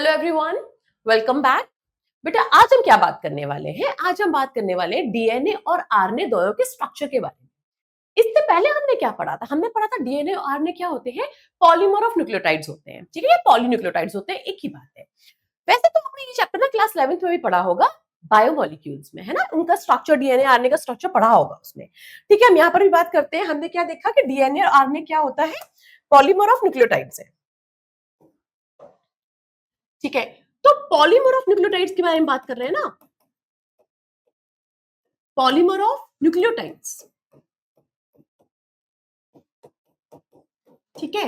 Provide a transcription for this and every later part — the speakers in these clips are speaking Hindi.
Hello everyone, welcome back. बेटा आज हम क्या बात करने वाले हैं? आज हम बात करने वाले हैं डीएनए और आरएनए दोनों के स्ट्रक्चर के बारे में। इससे पहले हमने क्या पढ़ा था? हमने पढ़ा था डीएनए और आरएनए क्या होते हैं? पॉलीमर ऑफ न्यूक्लियोटाइड्स होते हैं। ठीक है, ये पॉलीन्यूक्लियोटाइड्स होते हैं, एक ही बात है। वैसे तो हमने ये चैप्टर ना क्लास 11th में भी पढ़ा होगा, बायोमोलिक्यूल्स में, है ना? उनका स्ट्रक्चर, डीएनए आरएनए का स्ट्रक्चर पढ़ा होगा उसमें। ठीक है, हम यहाँ पर भी बात करते हैं। हमने क्या देखा कि डीएनए और आरएनए क्या होता है? पॉलीमर ऑफ न्यूक्लियोटाइड्स है। ठीक है, तो पॉलीमर ऑफ न्यूक्लियोटाइड्स के बारे में बात कर रहे हैं ना। पॉलीमर ऑफ न्यूक्लियोटाइड्स, ठीक है।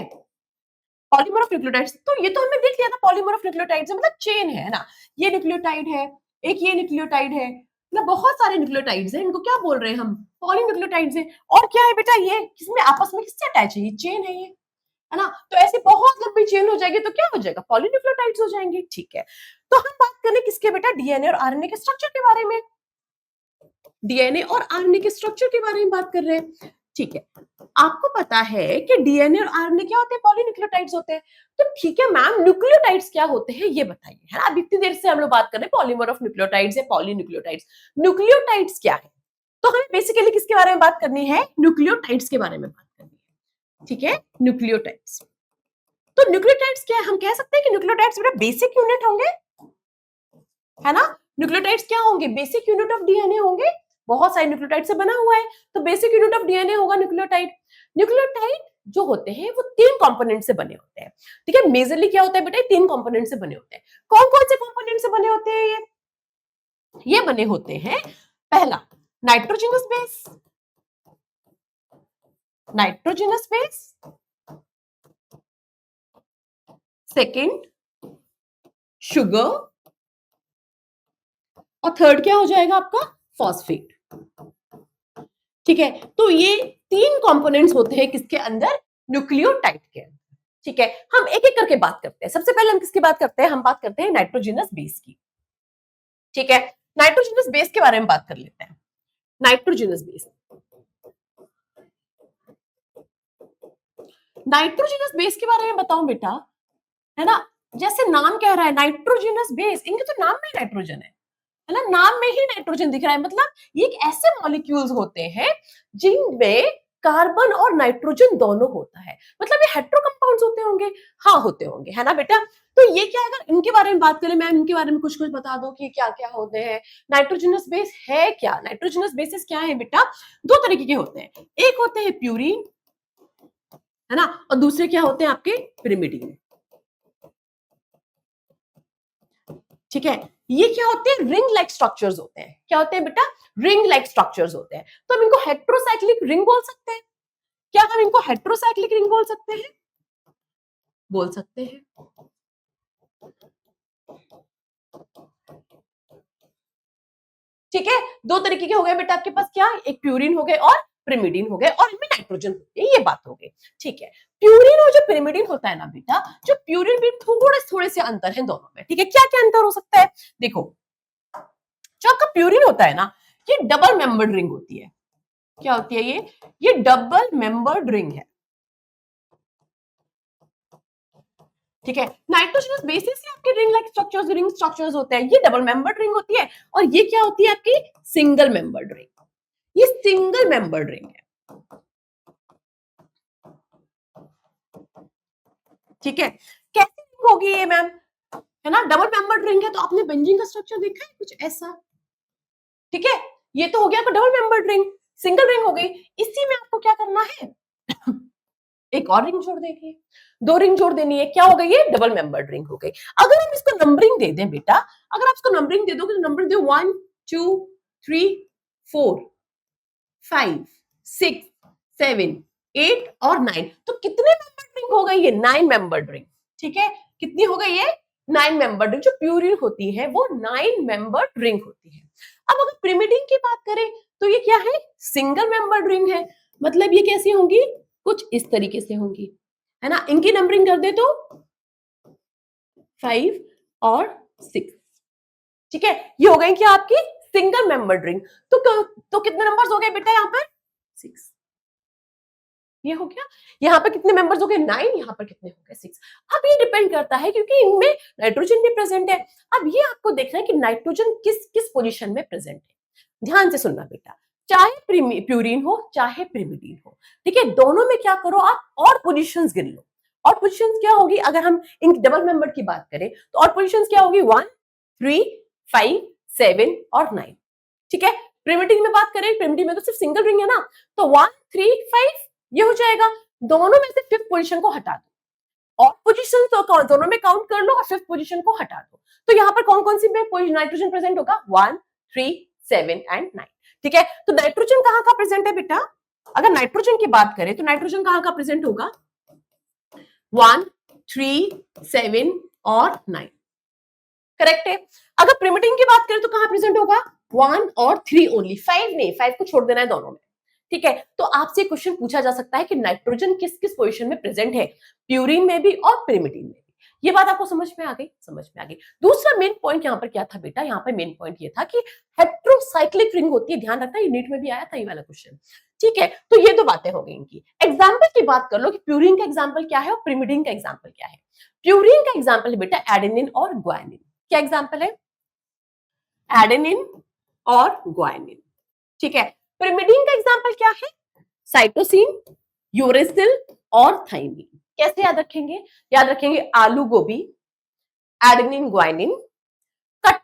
पॉलीमर ऑफ न्यूक्लियोटाइड्स, तो ये तो हमने देख लिया था। पॉलीमर ऑफ न्यूक्लियोटाइड्स मतलब चेन है ना, ये न्यूक्लियोटाइड है, एक ये न्यूक्लियोटाइड है, मतलब बहुत सारे न्यूक्लियोटाइड्स हैं। इनको क्या बोल रहे हैं हम? पॉलीन्यूक्लियोटाइड्स है। और क्या है बेटा? ये किसमें आपस में किससे अटैच है? ये चेन है, ये है ना। तो ऐसे बहुत लंबी चेन हो जाएगी तो क्या हो जाएगा? पॉलीन्यूक्लियोटाइड्स हो जाएंगे। ठीक है, तो हम बात करें किसके बेटा? डीएनए और आरएनए के स्ट्रक्चर के बारे में। डीएनए और आरएनए के स्ट्रक्चर के बारे में बात कर रहे हैं। ठीक है, आपको पता है कि डीएनए और आरएनए क्या होते हैं? पॉलीन्यूक्लियोटाइड्स होते हैं। तो ठीक है मैम, न्यूक्लियोटाइड्स क्या होते हैं ये बताइए, है ना। अब इतनी देर से हम लोग बात कर रहे हैं पॉलीमर ऑफ न्यूक्लियोटाइड्स या पॉलीन्यूक्लियोटाइड्स। न्यूक्लियोटाइड्स क्या है? तो हमें बेसिकली किसके बारे में बात करनी है? न्यूक्लियोटाइड्स के बारे में बात करनी है। ठीक है, न्यूक्लियोटाइड्स। तो न्यूक्लियोटाइड्स क्या है? हम कह सकते हैं कि न्यूक्लियोटाइड्स बेटा बेसिक यूनिट होंगे, है ना। न्यूक्लियोटाइड्स क्या होंगे? बेसिक यूनिट ऑफ डीएनए होंगे। बहुत सारे न्यूक्लियोटाइड से बना हुआ है, तो बेसिक यूनिट ऑफ डीएनए होगा न्यूक्लियोटाइड। न्यूक्लियोटाइड जो होते हैं वो तीन कंपोनेंट से बने होते हैं। ठीक है, मेजरली क्या होता है बेटा? तीन कंपोनेंट से बने होते हैं। कौन कौन से कंपोनेंट से बने होते हैं ये बने होते हैं। पहला, nitrogenous base, nitrogenous base. Second, sugar. और थर्ड क्या हो जाएगा आपका? फॉस्फेट। ठीक है, तो ये तीन कंपोनेंट्स होते हैं किसके अंदर? न्यूक्लियोटाइड के अंदर। ठीक है, हम एक एक करके बात करते हैं। सबसे पहले हम किसकी बात करते हैं? हम बात करते हैं नाइट्रोजनस बेस की। ठीक है, नाइट्रोजनस बेस के बारे में बात कर लेते हैं। नाइट्रोजनस बेस, नाइट्रोजनस बेस के बारे में बताऊं बेटा, है ना। जैसे नाम कह रहा है नाइट्रोजनस बेस, इनके तो नाम में नाइट्रोजन है ना, नाम में ही नाइट्रोजन दिख रहा है। मतलब ये एक ऐसे मॉलिक्यूल्स होते हैं जिनमें कार्बन और नाइट्रोजन दोनों होता है। मतलब ये हेटेरो कंपाउंड्स होते होंगे। हाँ होते होंगे, है ना बेटा। तो ये क्या, अगर इनके बारे में बात करें, मैम इनके बारे में कुछ कुछ बता दो कि क्या क्या होते हैं। नाइट्रोजनस बेस है क्या? नाइट्रोजनस बेसिस क्या है बेटा? दो तरीके के होते हैं। एक होते हैं प्यूरिन, है ना, और दूसरे क्या होते हैं आपके? पिरिमिडीन। ठीक है, ये क्या होते हैं? रिंग लाइक स्ट्रक्चर्स होते हैं। क्या होते हैं बेटा? रिंग लाइक स्ट्रक्चर्स होते हैं। तो हम इनको हेट्रोसाइक्लिक रिंग बोल सकते हैं। क्या हम इनको हेट्रोसाइक्लिक रिंग बोल सकते हैं? बोल सकते हैं। ठीक है, दो तरीके के हो गए बेटा आपके पास। क्या? एक प्यूरिन हो गए और पिरिमिडीन हो गए, और इनमें नाइट्रोजन होते हैं, ये बात हो गई। ठीक है, प्यूरिन और जो पिरिमिडीन होता है ना बेटा, जो प्यूरिन भी थोड़े थोड़े से अंतर है दोनों में। ठीक है, क्या क्या अंतर हो सकता है? देखो, जो आपका प्यूरिन होता है ना, ये डबल मेंबर्ड रिंग होती है। क्या होती है ये डबल मेंबर्ड रिंग है। ठीक है, नाइट्रोजनस बेसिस से आपके रिंग स्ट्रक्चर्स होते हैं। ये डबल मेंबर्ड रिंग होती है, और ये क्या होती है आपकी? Single membered ring. ये सिंगल मेंबर्ड रिंग है। ठीक है, कैसी रिंग होगी ये मैम? है ना, डबल मेंबर्ड रिंग है, तो आपने बेंजीन का स्ट्रक्चर देखा है कुछ ऐसा? ठीक है, ये तो हो गया आपका double membered ring. Single ring हो गई। इसी में आपको क्या करना है? एक और रिंग जोड़ देंगे, दो रिंग जोड़ देनी है। क्या हो गई? ये डबल मेंबर्ड रिंग हो गई। अगर हम इसको नंबरिंग दे दें बेटा, अगर आप इसको नंबरिंग दे दोगे तो नंबर दो 1 2 3 4 5 6 7 8 और 9। तो कितने मेंबर्ड रिंग हो गई? ये 9 मेंबर्ड रिंग। ठीक है, कितनी हो गई ये? 9 मेंबर्ड रिंग। जो प्यूरिन होती है वो 9 मेंबर्ड रिंग होती है। अब अगर पिरिमिडीन की बात करें तो ये क्या है? सिंगल मेंबर्ड रिंग है। मतलब ये कैसी होंगी? कुछ इस तरीके से होंगी, है ना। इनकी नंबरिंग कर दे तो 5 और 6। ठीक है, ये हो गई क्या आपकी? Single membered ring. तो कितने नंबर्स हो गए बेटा यहाँ पर? 6। ये हो गया। यहाँ पर कितने मेंबर्स हो गए 9, यहाँ पर कितने हो गए 6। अब ये डिपेंड करता है क्योंकि इनमें नाइट्रोजन भी प्रेजेंट है। अब ये आपको देखना है कि नाइट्रोजन किस किस पोजीशन में प्रेजेंट है। ध्यान से सुनना बेटा, चाहे प्यूरिन हो चाहे पिरिमिडीन हो, ठीक है, दोनों में क्या करो आप और पोजीशंस गिन लो। और पोजीशंस क्या होगी, अगर हम इन डबल मेंबर की बात करें तो और पोजीशंस क्या होगी 1, 3, 5, 7 और 9, ठीक है। प्रिमिटिव में बात करें, प्रिमिटिव में तो सिर्फ सिंगल रिंग है ना, तो 1, 3, 5 ये हो जाएगा। दोनों में से फिफ्थ पोजीशन को हटा दो और पोजीशन तो दोनों में काउंट कर लो और फिफ्थ पोजीशन को हटा दो। तो यहाँ पर कौन कौन सी में नाइट्रोजन प्रेजेंट होगा 1, 3, 7 एंड 9, ठीक है। तो नाइट्रोजन कहाँ का प्रेजेंट है बेटा, अगर नाइट्रोजन की बात करें तो नाइट्रोजन कहाँ का प्रेजेंट होगा 1, 3, 7 और 9, करेक्ट है। अगर प्रिमिटिव की बात करें तो कहां प्रेजेंट होगा 1 और 3 ओनली, 5 नहीं, 5 को छोड़ देना है दोनों में, ठीक है। तो आपसे क्वेश्चन पूछा जा सकता है कि नाइट्रोजन किस किस पोजीशन में प्रेजेंट है, प्यूरिन में भी और पिरिमिडिन में भी। ये बात आपको समझ में आ गई, समझ में आ गई। दूसरा मेन पॉइंट यहाँ पर क्या था बेटा, यहाँ पर मेन पॉइंट ये था कि हेट्रोसाइक्लिक रिंग होती है, ध्यान रखना, ये नीट में भी आया था ये वाला क्वेश्चन, ठीक है। तो ये दो बातें हो गई इनकी। एग्जाम्पल की बात कर लो कि प्यूरिन का एग्जाम्पल क्या है और पिरिमिडिन का एग्जाम्पल क्या है। प्यूरिन का एग्जाम्पल है बेटा एडेनिन और ग्वानिन। क्या एग्जाम्पल है, एडेनिन और ग्वानिन, ठीक है। पिरिमिडीन का एग्जांपल क्या है, साइटोसिन, यूरेसिल और थाइमिन। कैसे याद रखेंगे, याद रखेंगे आलू गोभी, adenine guanine, cut,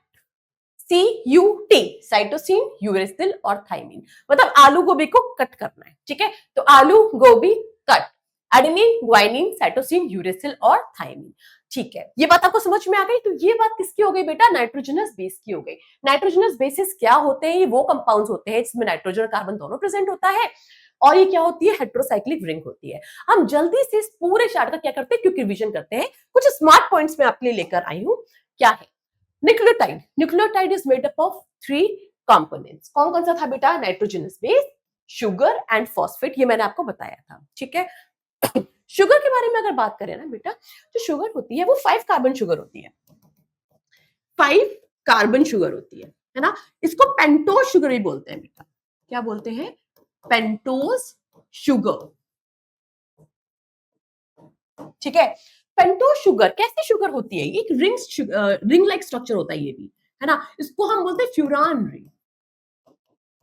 CUT, cytosine, uracil और थाइमिन, मतलब आलू गोभी को कट करना है, ठीक है। तो आलू गोभी cut, adenine guanine cytosine uracil और थाइमिन, ठीक है। ये बात आपको समझ में आ गई। तो ये बात किसकी हो गई बेटा, नाइट्रोजनस बेस की हो गई। नाइट्रोजनस बेसिस क्या होते हैं, ये वो कंपाउंड्स होते हैं जिसमें नाइट्रोजन और कार्बन दोनों प्रेजेंट होता है और ये क्या होती है, हेट्रोसाइक्लिक रिंग होती है। हम जल्दी से इस पूरे चार्ट का क्या करते हैं, क्विक रिवीजन करते हैं। कुछ स्मार्ट पॉइंट्स मैं आपके लिए लेकर आई हूं। क्या है nucleotide, nucleotide is made up of 3 components. कौन कौन सा था बेटा, nitrogenous base, sugar and phosphate, ये मैंने आपको बताया था, ठीक है। शुगर के बारे में अगर बात करें ना बेटा, जो शुगर होती है वो 5 कार्बन शुगर होती है, 5 कार्बन शुगर होती है ना। इसको पेंटोज शुगर भी बोलते हैं बेटा, क्या बोलते हैं, पेंटोज शुगर, ठीक है। पेंटोज शुगर कैसी शुगर होती है, एक रिंग लाइक स्ट्रक्चर होता है ये भी, है ना। इसको हम बोलते हैं फ्यूरान रिंग।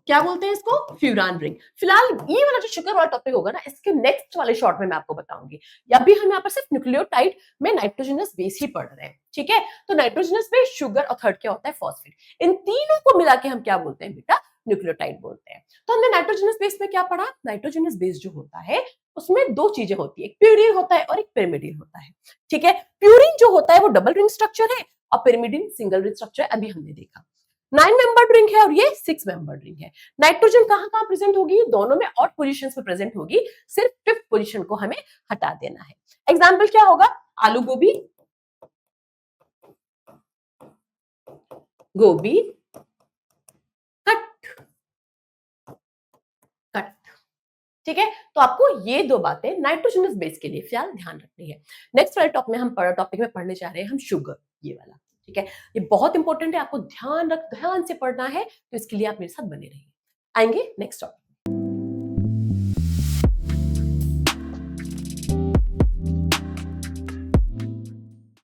क्या बोलते हैं इसको, फ्यूरान रिंग। फिलहाल ये वाला जो शुगर वाला टॉपिक होगा ना, इसके नेक्स्ट वाले शॉर्ट में मैं आपको बताऊंगी। अभी हम यहाँ पर सिर्फ न्यूक्लियोटाइड में नाइट्रोजनस बेस ही पढ़ रहे हैं, ठीक है। तो नाइट्रोजनस बेस, शुगर और थर्ड क्या होता है, फॉस्फेट। इन तीनों को मिला के हम क्या बोलते हैं बेटा, न्यूक्लियोटाइड बोलते हैं। तो हमने नाइट्रोजनस बेस में क्या पढ़ा, नाइट्रोजनस बेस जो होता है उसमें दो चीजें होती है, एक प्यूरिन होता है और एक पिरिमिडिन होता है, ठीक है। प्यूरिन जो होता है वो डबल रिंग स्ट्रक्चर है और पिरिमिडिन सिंगल रिंग स्ट्रक्चर है, अभी हमने देखा। 9 मेंबर्ड रिंग है और ये 6 मेंबर्ड रिंग है। नाइट्रोजन कहां कहां प्रेजेंट होगी, दोनों में ऑड पोजीशंस पे प्रेजेंट होगी, सिर्फ फिफ्थ पोजीशन को हमें हटा देना है। एग्जांपल क्या होगा, आलू गोभी, गोभी कट, कट, ठीक है। तो आपको ये दो बातें नाइट्रोजनस बेस के लिए फिलहाल ध्यान रखनी है। नेक्स्ट वाले टॉपिक में पढ़ने जा रहे हैं हम शुगर, ये वाला, ठीक है। ये बहुत इंपॉर्टेंट है, आपको ध्यान से पढ़ना है, तो इसके लिए आप मेरे साथ बने रहिए। आएंगे नेक्स्ट टॉपिक।